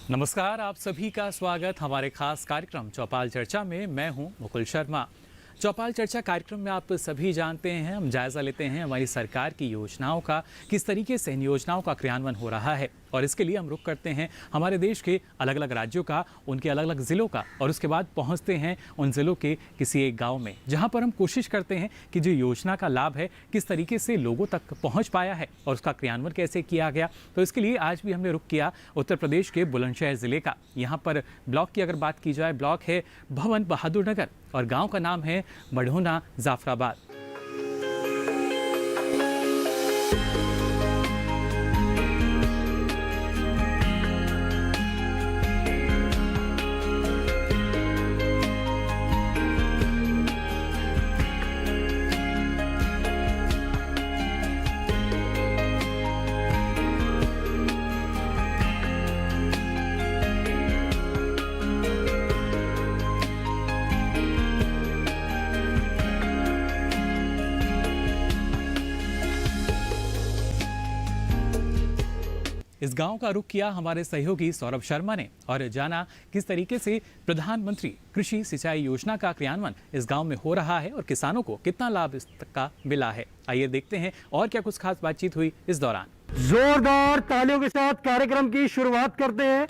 नमस्कार, आप सभी का स्वागत हमारे खास कार्यक्रम चौपाल चर्चा में। मैं हूं मुकुल शर्मा। चौपाल चर्चा कार्यक्रम में आप सभी जानते हैं, हम जायजा लेते हैं हमारी सरकार की योजनाओं का, किस तरीके से इन योजनाओं का क्रियान्वयन हो रहा है। और इसके लिए हम रुख करते हैं हमारे देश के अलग अलग राज्यों का, उनके अलग अलग ज़िलों का, और उसके बाद पहुंचते हैं उन ज़िलों के किसी एक गांव में, जहां पर हम कोशिश करते हैं कि जो योजना का लाभ है किस तरीके से लोगों तक पहुंच पाया है और उसका क्रियान्वयन कैसे किया गया। तो इसके लिए आज भी हमने रुख किया उत्तर प्रदेश के बुलंदशहर ज़िले का। यहाँ पर ब्लॉक की अगर बात की जाए, ब्लॉक है भवन बहादुर नगर और गाँव का नाम है मढ़ोना जाफराबाद। इस गांव का रुख किया हमारे सहयोगी सौरभ शर्मा ने और जाना किस तरीके से प्रधानमंत्री कृषि सिंचाई योजना का क्रियान्वयन इस गांव में हो रहा है और किसानों को कितना लाभ इसका मिला है। आइए देखते हैं और क्या कुछ खास बातचीत हुई इस दौरान। जोरदार तालियों के साथ कार्यक्रम की शुरुआत करते हैं।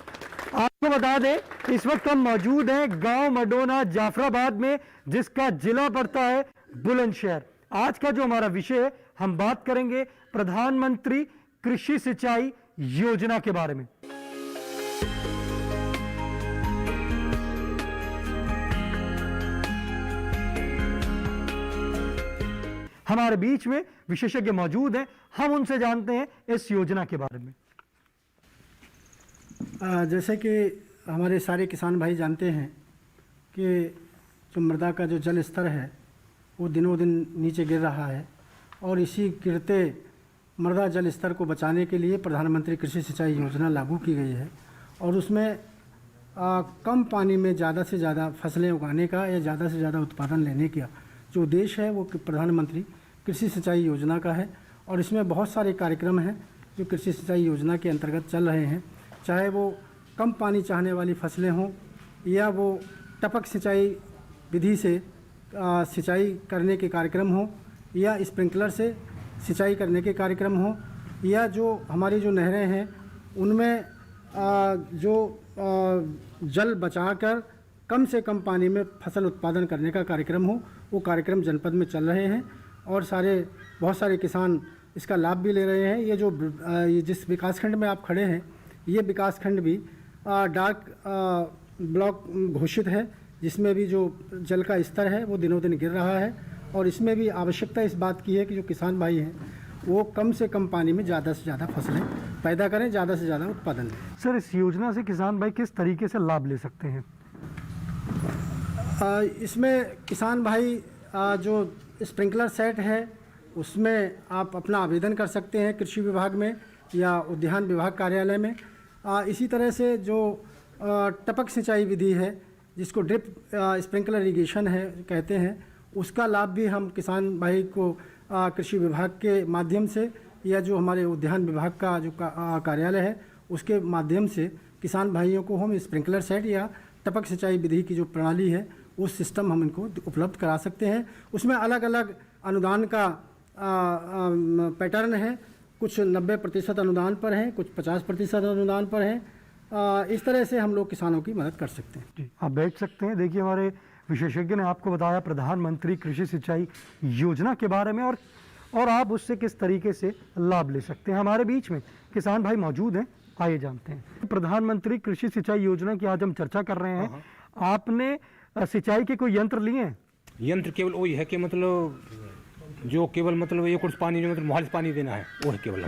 आपको बता दें, इस वक्त हम मौजूद हैं गांव मढ़ोना जाफराबाद में, जिसका जिला पड़ता है बुलंदशहर। आज का जो हमारा विषय है, हम बात करेंगे प्रधानमंत्री कृषि सिंचाई योजना के बारे में। हमारे बीच में विशेषज्ञ मौजूद हैं, हम उनसे जानते हैं इस योजना के बारे में। जैसे कि हमारे सारे किसान भाई जानते हैं कि जो मृदा का जो जल स्तर है वो दिनों दिन नीचे गिर रहा है, और इसी गिरते मृदा जल स्तर को बचाने के लिए प्रधानमंत्री कृषि सिंचाई योजना लागू की गई है। और उसमें कम पानी में ज़्यादा से ज़्यादा फसलें उगाने का या ज़्यादा से ज़्यादा उत्पादन लेने का जो उद्देश्य है वो प्रधानमंत्री कृषि सिंचाई योजना का है। और इसमें बहुत सारे कार्यक्रम हैं जो कृषि सिंचाई योजना के अंतर्गत चल रहे हैं, चाहे वो कम पानी चाहने वाली फसलें हों या वो टपक सिंचाई विधि से सिंचाई करने के कार्यक्रम हों, या स्प्रिंकलर से सिंचाई करने के कार्यक्रम हो, या जो हमारी जो नहरें हैं उनमें जो जल बचाकर कम से कम पानी में फसल उत्पादन करने का कार्यक्रम हो, वो कार्यक्रम जनपद में चल रहे हैं। और बहुत सारे किसान इसका लाभ भी ले रहे हैं। ये जिस विकासखंड में आप खड़े हैं, ये विकासखंड भी डार्क ब्लॉक घोषित है, जिसमें भी जो जल का स्तर है वो दिनों दिन गिर रहा है। और इसमें भी आवश्यकता इस बात की है कि जो किसान भाई हैं वो कम से कम पानी में ज़्यादा से ज़्यादा फसलें पैदा करें, ज़्यादा से ज़्यादा उत्पादन लें। सर, इस योजना से किसान भाई किस तरीके से लाभ ले सकते हैं? इसमें किसान भाई जो स्प्रिंकलर सेट है उसमें आप अपना आवेदन कर सकते हैं कृषि विभाग में या उद्यान विभाग कार्यालय में। इसी तरह से जो टपक सिंचाई विधि है, जिसको ड्रिप स्प्रिंकलर इरिगेशन है कहते हैं, उसका लाभ भी हम किसान भाई को कृषि विभाग के माध्यम से या जो हमारे उद्यान विभाग का जो कार्यालय है उसके माध्यम से किसान भाइयों को हम स्प्रिंकलर सेट या टपक सिंचाई विधि की जो प्रणाली है उस सिस्टम हम इनको उपलब्ध करा सकते हैं। उसमें अलग अलग अनुदान का पैटर्न है, कुछ 90% अनुदान पर हैं, कुछ 50% अनुदान पर हैं। इस तरह से हम लोग किसानों की मदद कर सकते हैं। आप बैठ सकते हैं। देखिए, हमारे विशेषज्ञ ने आपको बताया प्रधानमंत्री कृषि सिंचाई योजना के बारे में और आप उससे किस तरीके से लाभ ले सकते हैं। हमारे बीच में किसान भाई मौजूद हैं, आइए जानते हैं। प्रधानमंत्री कृषि सिंचाई योजना की आज हम चर्चा कर रहे हैं। आपने सिंचाई के कोई यंत्र लिए हैं? यंत्र केवल वही है कि मतलब जो केवल मतलब ये कुछ पानी जो मतलब मुहाल पानी देना है वो है केवल।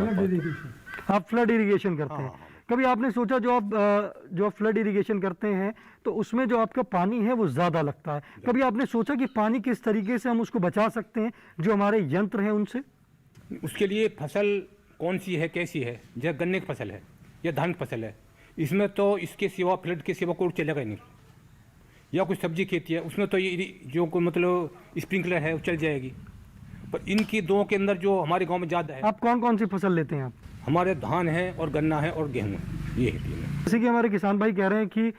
आप फ्लड इरिगेशन करते हैं। कभी आपने सोचा जो आप फ्लड इरिगेशन करते हैं तो उसमें जो आपका पानी है वो ज़्यादा लगता है, कभी आपने सोचा कि पानी किस तरीके से हम उसको बचा सकते हैं जो हमारे यंत्र हैं उनसे? उसके लिए फसल कौन सी है, कैसी है, जैसे गन्ने की फसल है या धान की फसल है, इसमें तो इसके सिवा फ्लड के सिवा कोई चलेगा ही नहीं। या कुछ सब्जी खेती है उसमें तो ये जो कोई मतलब स्प्रिंकलर है वो चल जाएगी। पर इनकी दो के अंदर जो हमारे गांव में ज़्यादा है। आप कौन कौन सी फसल लेते हैं आप? हमारे धान है और गन्ना है और गेहूँ, ये है तीन। जैसे कि हमारे किसान भाई कह रहे हैं कि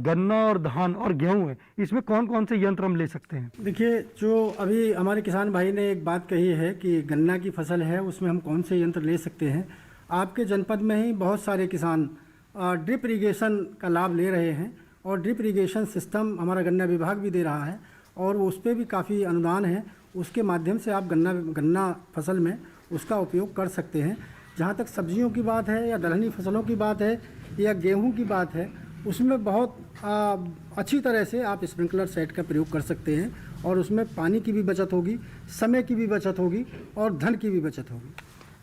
गन्ना और धान और गेहूं है, इसमें कौन कौन से यंत्र हम ले सकते हैं? देखिए, जो अभी हमारे किसान भाई ने एक बात कही है कि गन्ना की फसल है, उसमें हम कौन से यंत्र ले सकते हैं। आपके जनपद में ही बहुत सारे किसान ड्रिप इरिगेशन का लाभ ले रहे हैं और ड्रिप इरिगेशन सिस्टम हमारा गन्ना विभाग भी दे रहा है और उस पर भी काफ़ी अनुदान है। उसके माध्यम से आप गन्ना फसल में उसका उपयोग कर सकते हैं। जहाँ तक सब्जियों की बात है या दलहनी फसलों की बात है या गेहूं की बात है, उसमें बहुत अच्छी तरह से आप स्प्रिंकलर सेट का प्रयोग कर सकते हैं और उसमें पानी की भी बचत होगी, समय की भी बचत होगी और धन की भी बचत होगी।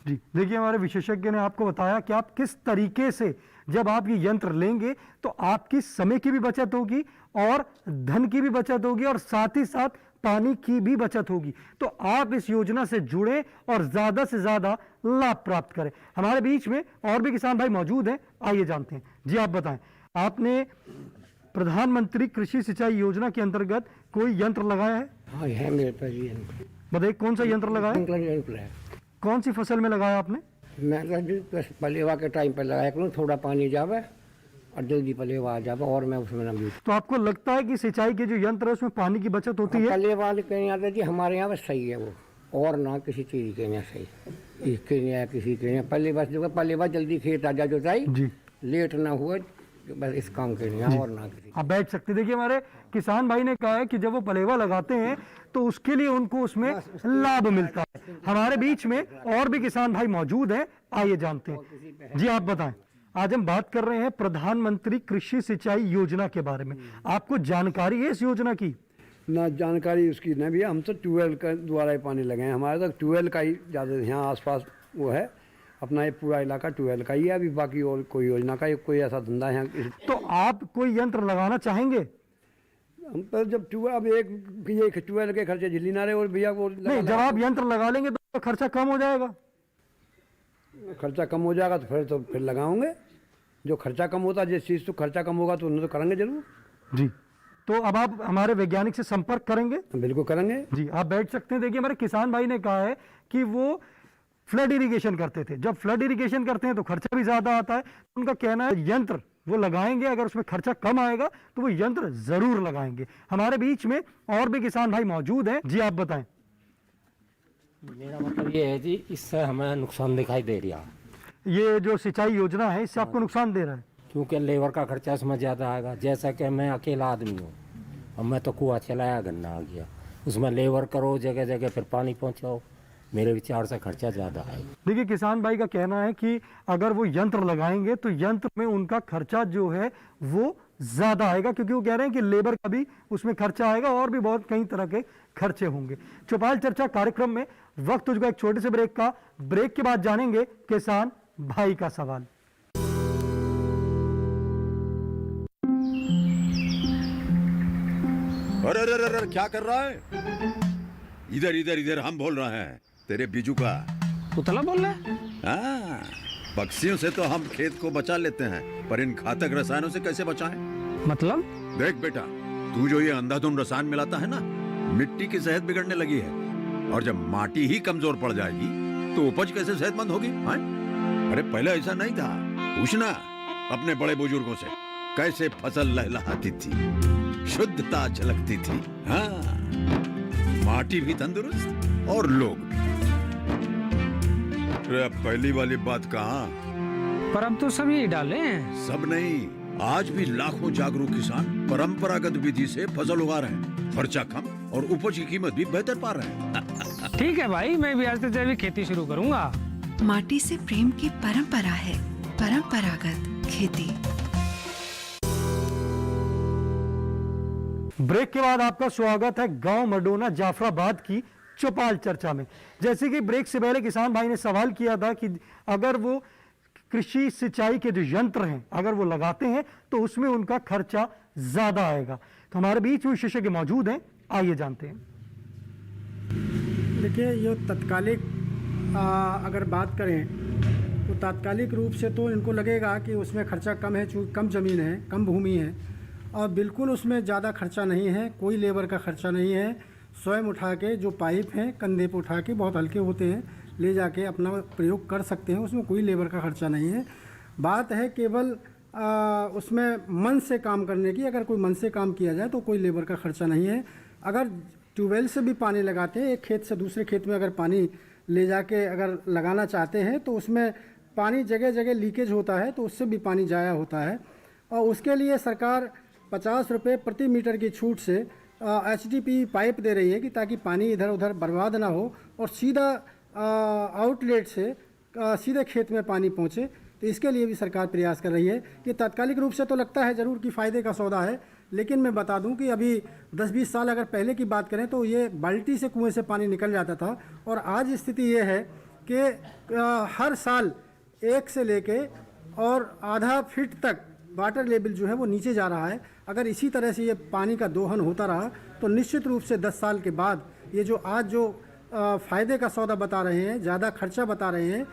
जी देखिए, हमारे विशेषज्ञ ने आपको बताया कि आप किस तरीके से जब आप ये यंत्र लेंगे तो आपकी समय की भी बचत होगी और धन की भी बचत होगी और साथ ही साथ पानी की भी बचत होगी। तो आप इस योजना से जुड़ें और ज़्यादा से ज़्यादा लाभ प्राप्त करें। हमारे बीच में और भी किसान भाई मौजूद हैं, आइए जानते हैं। जी आप बताएं, आपने प्रधानमंत्री कृषि सिंचाई योजना के अंतर्गत कोई यंत्र लगाया है? हाँ है मेरे पास ये बताइए कौन सा यंत्र लगाया? स्प्रिंकलर यंत्र है। कौन सी फसल में लगाया आपने? मैं तो बस पलेवा के टाइम पर लगाया करूँ, थोड़ा पानी जावे और जल्दी पलेवा आ जावे और मैं उसमें न तो आपको लगता है कि सिंचाई के जो यंत्र है उसमें पानी की बचत होती है? पलेवा के यहाँ जी हमारे यहाँ बस सही है वो, और ना किसी चीज़ के यहाँ सही, इसके यहाँ किसी के यहाँ पहले बस जो पलेवा जल्दी खेत आ जा जोताई जी, लेट ना हुआ बस इस काम के लिए और ना किसी। आप बैठ सकते। देखिए हमारे किसान भाई ने कहा है कि जब वो पलेवा लगाते हैं तो उसके लिए उनको उसमें लाभ मिलता है। हमारे बीच में और भी किसान भाई मौजूद हैं, आइए जानते हैं। जी आप बताएं, आज हम बात कर रहे हैं प्रधानमंत्री कृषि सिंचाई योजना के बारे में। आपको जानकारी है इस योजना की? ना जानकारी उसकी न भी, हम तो ट्यूबवेल के द्वारा ही पानी लगाए। हमारे तक ट्यूबवेल का ही ज़्यादा यहाँ आसपास वो है, अपना ये पूरा इलाका ट्यूबवेल का ही है। अभी बाकी और कोई योजना का कोई ऐसा धंधा है। तो आप कोई यंत्र लगाना चाहेंगे? हम तो जब ट्यूबवेल अब एक ट्यूबवेल के खर्चे झिल्ली ना रहे और भैया वो नहीं, जब आप यंत्र लगा लेंगे तो खर्चा कम हो जाएगा। खर्चा कम हो जाएगा तो फिर लगाओगे। जो खर्चा कम होता है, जिस चीज़ तो खर्चा कम होगा तो उन्हें तो करेंगे जरूर। जी, तो अब आप हमारे वैज्ञानिक से संपर्क करेंगे? बिल्कुल करेंगे जी आप बैठ सकते हैं। देखिए हमारे किसान भाई ने कहा है कि वो फ्लड इरिगेशन करते थे। जब फ्लड इरिगेशन करते हैं तो खर्चा भी ज्यादा आता है। उनका कहना है यंत्र वो लगाएंगे, अगर उसमें खर्चा कम आएगा तो वो यंत्र जरूर लगाएंगे। हमारे बीच में और भी किसान भाई मौजूद हैं। जी आप बताएं। मेरा मतलब ये है जी, इससे हमें नुकसान दिखाई दे रहा है। ये जो सिंचाई योजना है इससे आपको नुकसान दे रहा है? क्योंकि लेबर का खर्चा इसमें ज़्यादा आएगा। जैसा कि मैं अकेला आदमी हूँ, अब मैं तो कुआं चलाया, गन्ना आ गया, उसमें लेबर करो, जगह जगह फिर पानी पहुँचाओ, मेरे विचार से खर्चा ज़्यादा है। देखिए किसान भाई का कहना है कि अगर वो यंत्र लगाएंगे तो यंत्र में उनका खर्चा जो है वो ज़्यादा आएगा, क्योंकि वो कह रहे हैं कि लेबर का भी उसमें खर्चा आएगा और भी बहुत कई तरह के खर्चे होंगे। चौपाल चर्चा कार्यक्रम में वक्त तुझको एक छोटे से ब्रेक का। ब्रेक के बाद जानेंगे किसान भाई का सवाल। अरे अरे अरे अरे, क्या कर रहा है? इधर इधर इधर, हम बोल रहे हैं तेरे बीजू का। उतला बोल रहा है? हाँ, पक्षियों से तो हम खेत को बचा लेते हैं, पर इन घातक रसायनों से कैसे बचाएं? मतलब? देख बेटा, तू जो ये अंधाधुंध रसायन मिलाता है ना, मिट्टी की सेहत बिगड़ने लगी है। और जब माटी ही कमजोर पड़ जाएगी तो उपज कैसे सेहतमंद होगी? हाँ? अरे पहले ऐसा नहीं था। पूछना अपने बड़े बुजुर्गों से, कैसे फसल लहलहाती थी, शुद्धता झलकती थी। हाँ, माटी भी तंदुरुस्त और लोग भी। अरे पहली वाली बात कहाँ? पर अब तो सभी डाले हैं। सब नहीं, आज भी लाखों जागरूक किसान परंपरागत विधि से फसल उगा रहे हैं। खर्चा कम और उपज की कीमत भी बेहतर पा रहे हैं। ठीक है भाई, मैं भी आज से जैविक खेती शुरू करूंगा। माटी से प्रेम की परंपरा है, परंपरागत खेती। ब्रेक के बाद आपका स्वागत है गांव मडोना जाफराबाद की चौपाल चर्चा में। जैसे कि ब्रेक से पहले किसान भाई ने सवाल किया था कि अगर वो कृषि सिंचाई के जो यंत्र हैं अगर वो लगाते हैं तो उसमें उनका खर्चा ज्यादा आएगा। तो हमारे बीच में विशेषज्ञ मौजूद हैं, आइए जानते हैं। देखिए, ये तत्कालिक अगर बात करें तो तात्कालिक रूप से तो इनको लगेगा कि उसमें खर्चा कम है, चूँकि कम ज़मीन है, कम भूमि है और बिल्कुल उसमें ज़्यादा खर्चा नहीं है, कोई लेबर का खर्चा नहीं है। स्वयं उठा के जो पाइप हैं कंधे पर उठा के, बहुत हल्के होते हैं, ले जाके अपना प्रयोग कर सकते हैं, उसमें कोई लेबर का खर्चा नहीं है। बात है केवल उसमें मन से काम करने की, अगर कोई मन से काम किया जाए तो कोई लेबर का खर्चा नहीं है। अगर ट्यूबवेल से भी पानी लगाते हैं, एक खेत से दूसरे खेत में अगर पानी ले जाके अगर लगाना चाहते हैं तो उसमें पानी जगह जगह लीकेज होता है, तो उससे भी पानी जाया होता है। और उसके लिए सरकार 50 रुपये प्रति मीटर की छूट से HDPE पाइप दे रही है कि ताकि पानी इधर उधर बर्बाद ना हो और सीधा आउटलेट से सीधे खेत में पानी पहुँचे। तो इसके लिए भी सरकार प्रयास कर रही है कि तात्कालिक रूप से तो लगता है ज़रूर कि फ़ायदे का सौदा है, लेकिन मैं बता दूं कि अभी 10-20 साल अगर पहले की बात करें तो ये बाल्टी से कुएं से पानी निकल जाता था, और आज स्थिति ये है कि हर साल 1 से लेके और आधा फीट तक वाटर लेवल जो है वो नीचे जा रहा है। अगर इसी तरह से ये पानी का दोहन होता रहा तो निश्चित रूप से 10 साल के बाद ये जो आज जो फ़ायदे का सौदा बता रहे हैं, ज़्यादा खर्चा बता रहे हैं,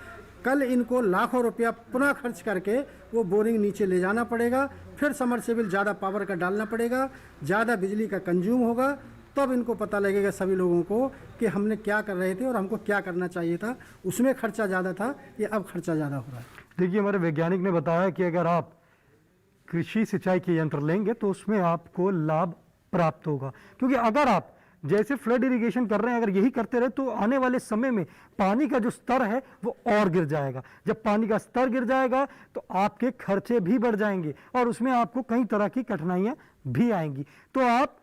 कल इनको लाखों रुपया पुनः खर्च करके वो बोरिंग नीचे ले जाना पड़ेगा, फिर समरसेबल ज़्यादा पावर का डालना पड़ेगा, ज़्यादा बिजली का कंज्यूम होगा, तब इनको पता लगेगा सभी लोगों को कि हमने क्या कर रहे थे और हमको क्या करना चाहिए था। उसमें खर्चा ज़्यादा था, ये अब खर्चा ज़्यादा हो रहा है। देखिए, हमारे वैज्ञानिक ने बताया कि अगर आप कृषि सिंचाई के यंत्र लेंगे तो उसमें आपको लाभ प्राप्त होगा, क्योंकि अगर आप जैसे फ्लड इरिगेशन कर रहे हैं, अगर यही करते रहे तो आने वाले समय में पानी का जो स्तर है वो और गिर जाएगा। जब पानी का स्तर गिर जाएगा तो आपके खर्चे भी बढ़ जाएंगे और उसमें आपको कई तरह की कठिनाइयां भी आएंगी। तो आप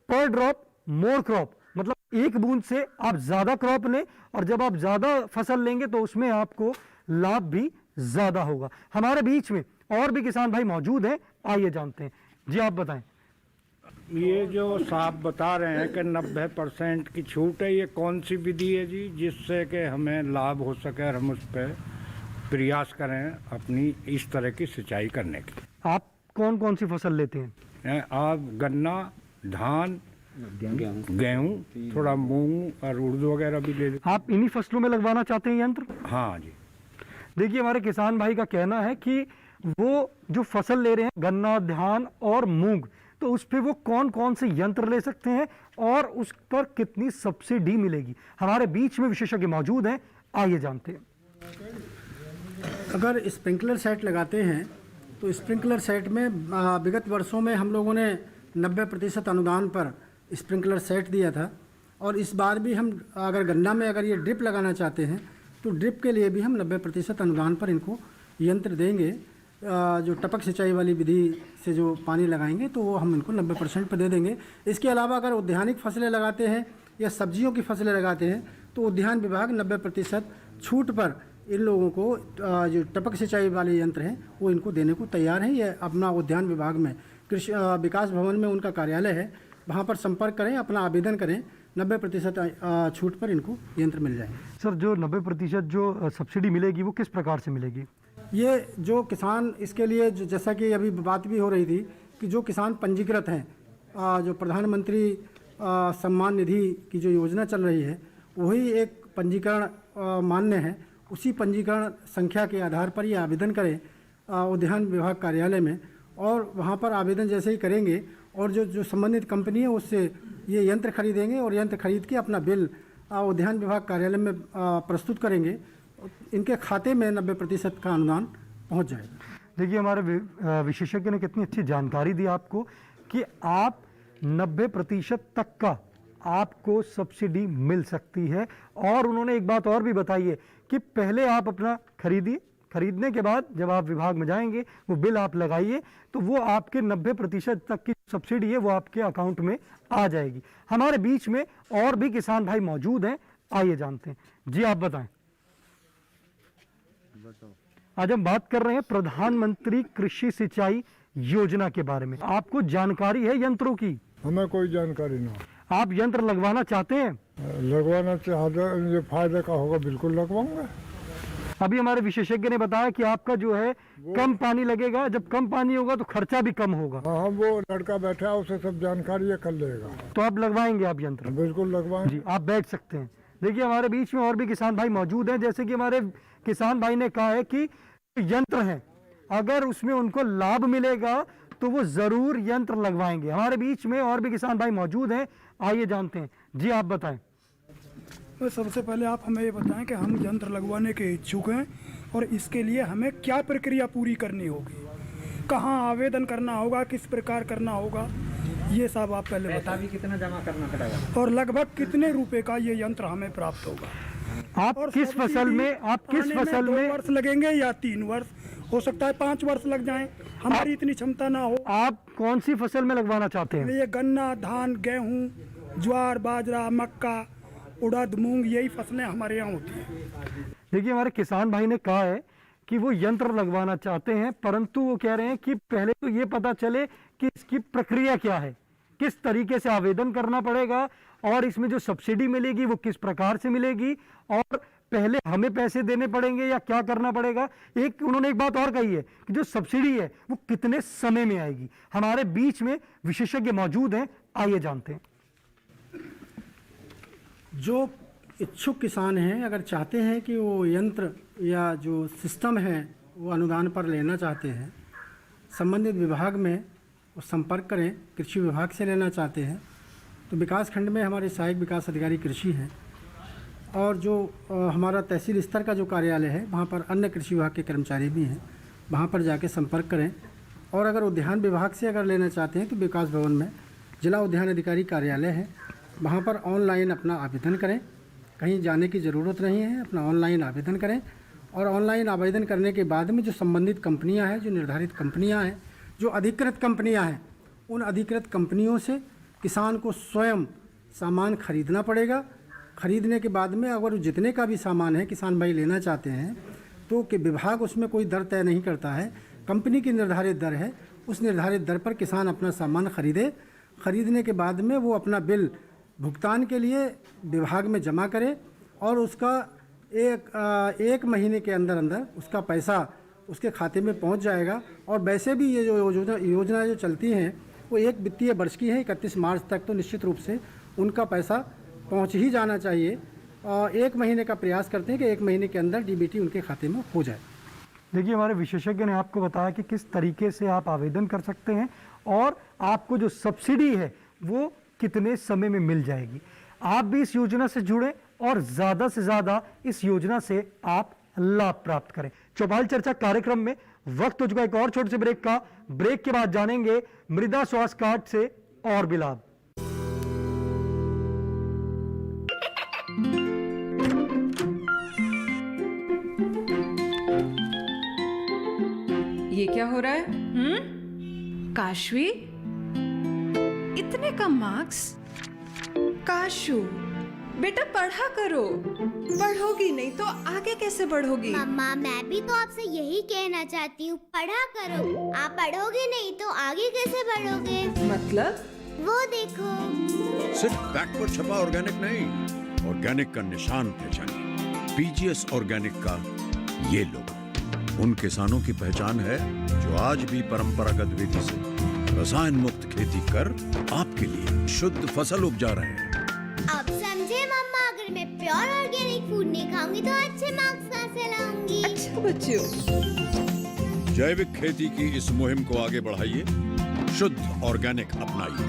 पर ड्रॉप मोर क्रॉप, मतलब एक बूंद से आप ज्यादा क्रॉप लें, और जब आप ज्यादा फसल लेंगे तो उसमें आपको लाभ भी ज्यादा होगा। हमारे बीच में और भी किसान भाई मौजूद हैं, आइए जानते हैं। जी, आप बताएं। ये जो साहब बता रहे हैं कि 90% की छूट है, ये कौन सी विधि है जी जिससे कि हमें लाभ हो सके और हम उस पर प्रयास करें अपनी इस तरह की सिंचाई करने की? आप कौन कौन सी फसल लेते हैं? आप गन्ना, धान, गेहूँ, थोड़ा मूंग और उड़द वगैरह भी ले लेते। आप इन्हीं फसलों में लगवाना चाहते हैं यंत्र? हाँ जी। देखिए, हमारे किसान भाई का कहना है कि वो जो फसल ले रहे हैं गन्ना, धान और मूंग, तो उस पे वो कौन कौन से यंत्र ले सकते हैं और उस पर कितनी सब्सिडी मिलेगी। हमारे बीच में विशेषज्ञ मौजूद हैं, आइए जानते हैं। अगर स्प्रिंकलर सेट लगाते हैं तो स्प्रिंकलर सेट में विगत वर्षों में हम लोगों ने 90% अनुदान पर स्प्रिंकलर सेट दिया था, और इस बार भी हम अगर गन्ना में अगर ये ड्रिप लगाना चाहते हैं तो ड्रिप के लिए भी हम 90% अनुदान पर इनको यंत्र देंगे। जो टपक सिंचाई वाली विधि से जो पानी लगाएंगे तो वो हम इनको 90% पर दे देंगे। इसके अलावा अगर उद्यानिक फसलें लगाते हैं या सब्जियों की फसलें लगाते हैं तो उद्यान विभाग 90% छूट पर इन लोगों को जो टपक सिंचाई वाले यंत्र हैं वो इनको देने को तैयार हैं। ये अपना उद्यान विभाग में कृषि विकास भवन में उनका कार्यालय है, वहाँ पर संपर्क करें, अपना आवेदन करें, 90% छूट पर इनको यंत्र मिल जाएंगे। सर, जो 90% जो सब्सिडी मिलेगी वो किस प्रकार से मिलेगी? ये जो किसान इसके लिए जैसा कि अभी बात भी हो रही थी कि जो किसान पंजीकृत हैं, जो प्रधानमंत्री सम्मान निधि की जो योजना चल रही है वही एक पंजीकरण मान्य है। उसी पंजीकरण संख्या के आधार पर ये आवेदन करें उद्यान विभाग कार्यालय में, और वहाँ पर आवेदन जैसे ही करेंगे और जो संबंधित कंपनी है उससे ये यंत्र खरीदेंगे और यंत्र खरीद के अपना बिल उद्यान विभाग कार्यालय में प्रस्तुत करेंगे, इनके खाते में 90% का अनुदान पहुंच जाएगा। देखिए, हमारे विशेषज्ञ ने कितनी अच्छी जानकारी दी आपको कि आप 90% तक का आपको सब्सिडी मिल सकती है। और उन्होंने एक बात और भी बताई है कि पहले आप अपना खरीदिए, खरीदने के बाद जब आप विभाग में जाएंगे वो बिल आप लगाइए तो वो आपके 90% तक की सब्सिडी है वो आपके अकाउंट में आ जाएगी। हमारे बीच में और भी किसान भाई मौजूद हैं, आइए जानते हैं। जी, आप बताएं। आज हम बात कर रहे हैं प्रधानमंत्री कृषि सिंचाई योजना के बारे में। आपको जानकारी है यंत्रों की? हमें कोई जानकारी ना। आप यंत्र लगवाना चाहते हैं? लगवाना चाहते, जो फायदे का होगा बिल्कुल लगवाऊंगा। अभी हमारे विशेषज्ञ ने बताया कि आपका जो है कम पानी लगेगा, जब कम पानी होगा तो खर्चा भी कम होगा। हाँ, वो लड़का बैठा है, उसे सब जानकारी ये कर लेगा। तो आप लगवाएंगे आप यंत्र? बिल्कुल लगवाएंगे जी, आप बैठ सकते हैं। देखिए, हमारे बीच में और भी किसान भाई मौजूद हैं। जैसे कि हमारे किसान भाई ने कहा है कि यंत्र हैं, अगर उसमें उनको लाभ मिलेगा तो वो जरूर यंत्र लगवाएंगे। हमारे बीच में और भी किसान भाई मौजूद हैं, आइए जानते हैं। जी, आप बताएं। तो सबसे पहले आप हमें ये बताएं कि हम यंत्र लगवाने के इच्छुक हैं और इसके लिए हमें क्या प्रक्रिया पूरी करनी होगी। कहाँ आवेदन करना होगा, किस प्रकार करना होगा, ये सब आप पहले पैसा भी कितना जमा करना पड़ेगा और लगभग कितने रुपए का ये यंत्र हमें प्राप्त होगा। आप और किस सब्सिडी फसल में आने 2 वर्ष लगेंगे या 3 वर्ष, हो सकता है 5 वर्ष लग जाएं, हमारी इतनी क्षमता ना हो। आप कौन सी फसल में लगवाना चाहते हैं? ये गन्ना, धान, गेहूं, ज्वार, बाजरा, मक्का, उड़द, मूंग, यही फसलें हमारे यहाँ होती हैं। देखिए, हमारे किसान भाई ने कहा है कि वो यंत्र लगवाना चाहते हैं, परंतु वो कह रहे हैं कि पहले तो ये पता चले कि इसकी प्रक्रिया क्या है, किस तरीके से आवेदन करना पड़ेगा और इसमें जो सब्सिडी मिलेगी वो किस प्रकार से मिलेगी और पहले हमें पैसे देने पड़ेंगे या क्या करना पड़ेगा। उन्होंने एक बात और कही है कि जो सब्सिडी है वो कितने समय में आएगी। हमारे बीच में विशेषज्ञ मौजूद हैं, आइए जानते हैं। जो इच्छुक किसान हैं, अगर चाहते हैं कि वो यंत्र या जो सिस्टम है वो अनुदान पर लेना चाहते हैं, संबंधित विभाग में वो संपर्क करें। कृषि विभाग से लेना चाहते हैं तो विकास खंड में हमारे सहायक विकास अधिकारी कृषि हैं और जो हमारा तहसील स्तर का जो कार्यालय है वहाँ पर अन्य कृषि विभाग के कर्मचारी भी हैं, वहाँ पर जाके संपर्क करें। और अगर उद्यान विभाग से अगर लेना चाहते हैं तो विकास भवन में जिला उद्यान अधिकारी कार्यालय है, वहाँ पर ऑनलाइन अपना आवेदन करें। कहीं जाने की ज़रूरत नहीं है, अपना ऑनलाइन आवेदन करें और ऑनलाइन आवेदन करने के बाद में जो संबंधित कंपनियां हैं, जो निर्धारित कंपनियां हैं, जो अधिकृत कंपनियां हैं, उन अधिकृत कंपनियों से किसान को स्वयं सामान खरीदना पड़ेगा। खरीदने के बाद में अगर जितने का भी सामान है किसान भाई लेना चाहते हैं तो कि विभाग उसमें कोई दर तय नहीं करता है, कंपनी की निर्धारित दर है, उस निर्धारित दर पर किसान अपना सामान खरीदे। खरीदने के बाद में वो अपना बिल भुगतान के लिए विभाग में जमा करे और उसका एक महीने के अंदर अंदर उसका पैसा उसके खाते में पहुंच जाएगा। और वैसे भी ये जो योजना जो चलती हैं वो एक वित्तीय वर्ष की है, 31 मार्च तक, तो निश्चित रूप से उनका पैसा पहुंच ही जाना चाहिए। और 1 महीने का प्रयास करते हैं कि 1 महीने के अंदर डीबीटी उनके खाते में हो जाए। देखिए, हमारे विशेषज्ञ ने आपको बताया कि किस तरीके से आप आवेदन कर सकते हैं और आपको जो सब्सिडी है वो कितने समय में मिल जाएगी। आप भी इस योजना से जुड़े और ज़्यादा से ज़्यादा इस योजना से आप लाभ प्राप्त करें। चौपाल चर्चा कार्यक्रम में वक्त हो चुका एक और छोटे से ब्रेक का। ब्रेक के बाद जानेंगे मृदा स्वास्थ्य कार्ड से और भी लाभ। ये क्या हो रहा है? काशवी, इतने कम मार्क्स? काशू, बेटा पढ़ा करो, पढ़ोगी नहीं तो आगे कैसे बढ़ोगी? मम्मा, मैं भी तो आपसे यही कहना चाहती हूँ, पढ़ा करो। आप पढ़ोगे नहीं तो आगे कैसे बढ़ोगे? मतलब? वो देखो, सिर्फ बैक पर छपा ऑर्गेनिक नहीं, ऑर्गेनिक का निशान पहचानिए। पीजीएस ऑर्गेनिक का ये लोगो उन किसानों की पहचान है जो आज भी परंपरागत विधि से रसायन मुक्त खेती कर आपके लिए शुद्ध फसल उपजा रहे हैं। अब समझे मम्मा, अगर मैं प्योर ऑर्गेनिक फूड नहीं खाऊंगी तो अच्छे मार्क्स कहाँ से लाऊंगी? अच्छा बच्चों, जैविक खेती की इस मुहिम को आगे बढ़ाइए, शुद्ध ऑर्गेनिक अपनाइए।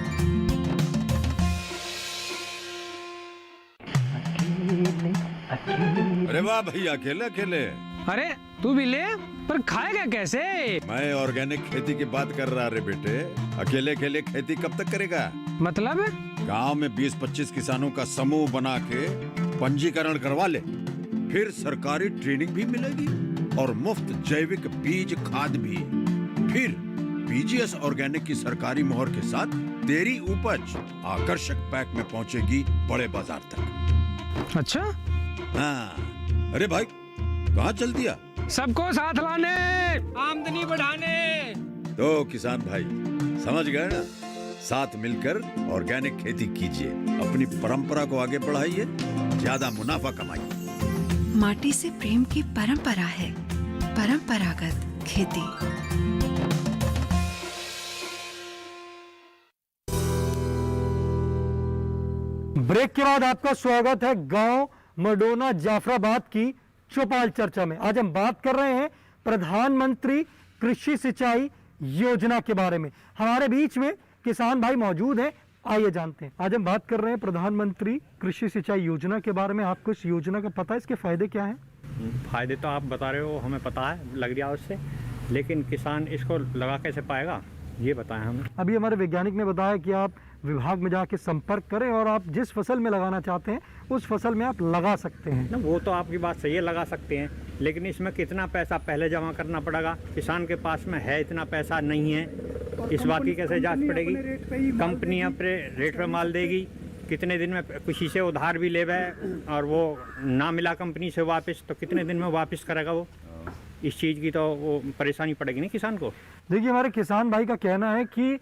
अरे वाह भैया, अकेले अकेले। अरे तू भी ले, पर खाएगा कैसे? मैं ऑर्गेनिक खेती की बात कर रहा रे बेटे। अकेले अकेले खेती कब तक करेगा? मतलब? गांव में 20-25 किसानों का समूह बना के पंजीकरण करवा ले, फिर सरकारी ट्रेनिंग भी मिलेगी और मुफ्त जैविक बीज खाद भी। फिर पीजीएस ऑर्गेनिक की सरकारी मोहर के साथ तेरी उपज आकर्षक पैक में पहुंचेगी बड़े बाजार तक। अच्छा? हाँ। अरे भाई, कहाँ चल दिया? सबको साथ लाने, आमदनी बढ़ाने। तो किसान भाई समझ गए ना? साथ मिलकर ऑर्गेनिक खेती कीजिए, अपनी परंपरा को आगे बढ़ाइए, ज्यादा मुनाफा कमाइए। माटी से प्रेम की परंपरा है परंपरागत खेती। ब्रेक के बाद आपका स्वागत है गांव मडोना जाफराबाद की चौपाल चर्चा में। आज हम बात कर रहे हैं प्रधानमंत्री कृषि सिंचाई योजना के बारे में। हमारे बीच में किसान भाई मौजूद हैं, आइए जानते हैं। आज हम बात कर रहे हैं प्रधानमंत्री कृषि सिंचाई योजना के बारे में। आपको इस योजना का पता है, इसके फायदे क्या हैं? फायदे तो आप बता रहे हो, हमें पता है, लग रहा है उससे। लेकिन किसान इसको लगा कैसे पाएगा, ये बताएं हमें। अभी हमारे वैज्ञानिक ने बताया कि आप विभाग में जाके संपर्क करें और आप जिस फसल में लगाना चाहते हैं उस फसल में आप लगा सकते हैं ना, वो तो आपकी बात सही है, लगा सकते हैं, लेकिन इसमें कितना पैसा पहले जमा करना पड़ेगा? किसान के पास में है इतना पैसा नहीं है, इस बात की कैसे जांच पड़ेगी? कंपनी अपने रेट पे माल देगी, कितने दिन में किसी से उधार भी लेवे और वो ना मिला कंपनी से वापस, तो कितने दिन में वापस करेगा वो? इस चीज़ की तो वो परेशानी पड़ेगी ना किसान को। देखिए, हमारे किसान भाई का कहना है कि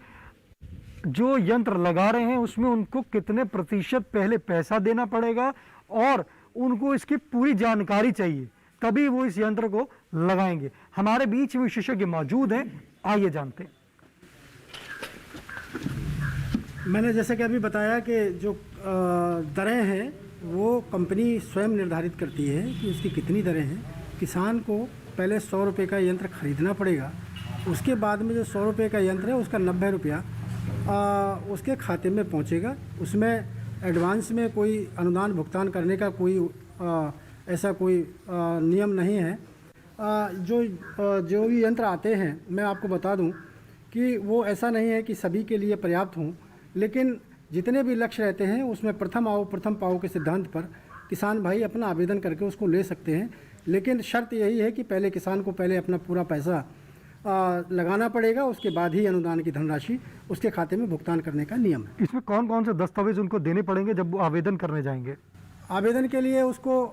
जो यंत्र लगा रहे हैं उसमें उनको कितने प्रतिशत पहले पैसा देना पड़ेगा और उनको इसकी पूरी जानकारी चाहिए, तभी वो इस यंत्र को लगाएंगे। हमारे बीच में विशेषज्ञ मौजूद हैं, आइए जानते हैं। मैंने जैसे कि अभी बताया कि जो दरें हैं वो कंपनी स्वयं निर्धारित करती है कि उसकी कितनी दरें हैं। किसान को पहले 100 रुपये का यंत्र खरीदना पड़ेगा, उसके बाद में जो 100 रुपये का यंत्र है उसका 90 रुपया उसके खाते में पहुंचेगा। उसमें एडवांस में कोई अनुदान भुगतान करने का कोई ऐसा कोई नियम नहीं है। जो भी यंत्र आते हैं, मैं आपको बता दूं कि वो ऐसा नहीं है कि सभी के लिए पर्याप्त हों, लेकिन जितने भी लक्ष्य रहते हैं उसमें प्रथम आओ प्रथम पाओ के सिद्धांत पर किसान भाई अपना आवेदन करके उसको ले सकते हैं। लेकिन शर्त यही है कि पहले किसान को पहले अपना पूरा पैसा लगाना पड़ेगा, उसके बाद ही अनुदान की धनराशि उसके खाते में भुगतान करने का नियम है। इसमें कौन कौन से दस्तावेज उनको देने पड़ेंगे जब वो आवेदन करने जाएंगे? आवेदन के लिए उसको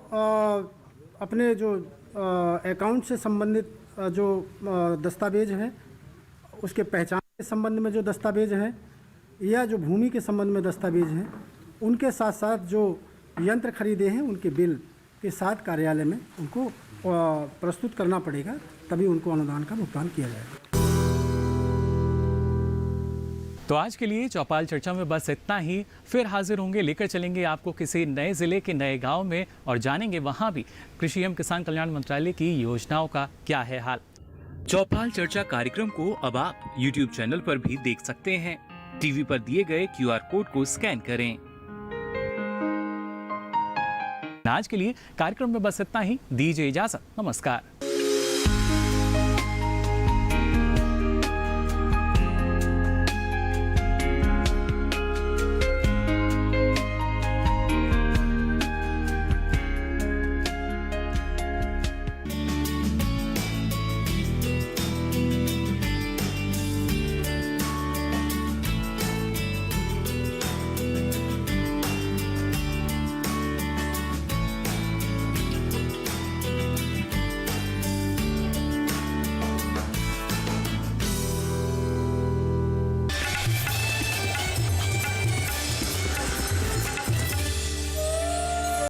अपने जो अकाउंट से संबंधित जो दस्तावेज हैं, उसके पहचान के संबंध में जो दस्तावेज हैं या जो भूमि के संबंध में दस्तावेज हैं, उनके साथ साथ जो यंत्र खरीदे हैं उनके बिल के साथ कार्यालय में उनको प्रस्तुत करना पड़ेगा, तभी उनको अनुदान का भुगतान किया जाएगा। तो आज के लिए चौपाल चर्चा में बस इतना ही। फिर हाजिर होंगे, लेकर चलेंगे आपको किसी नए जिले के नए गांव में और जानेंगे वहां भी कृषि एवं किसान कल्याण मंत्रालय की योजनाओं का क्या है हाल। चौपाल चर्चा कार्यक्रम को अब आप YouTube चैनल पर भी देख सकते हैं। टीवी पर दिए गए QR कोड को स्कैन करें। आज के लिए कार्यक्रम में बस इतना ही। दीजिए इजाजत, नमस्कार।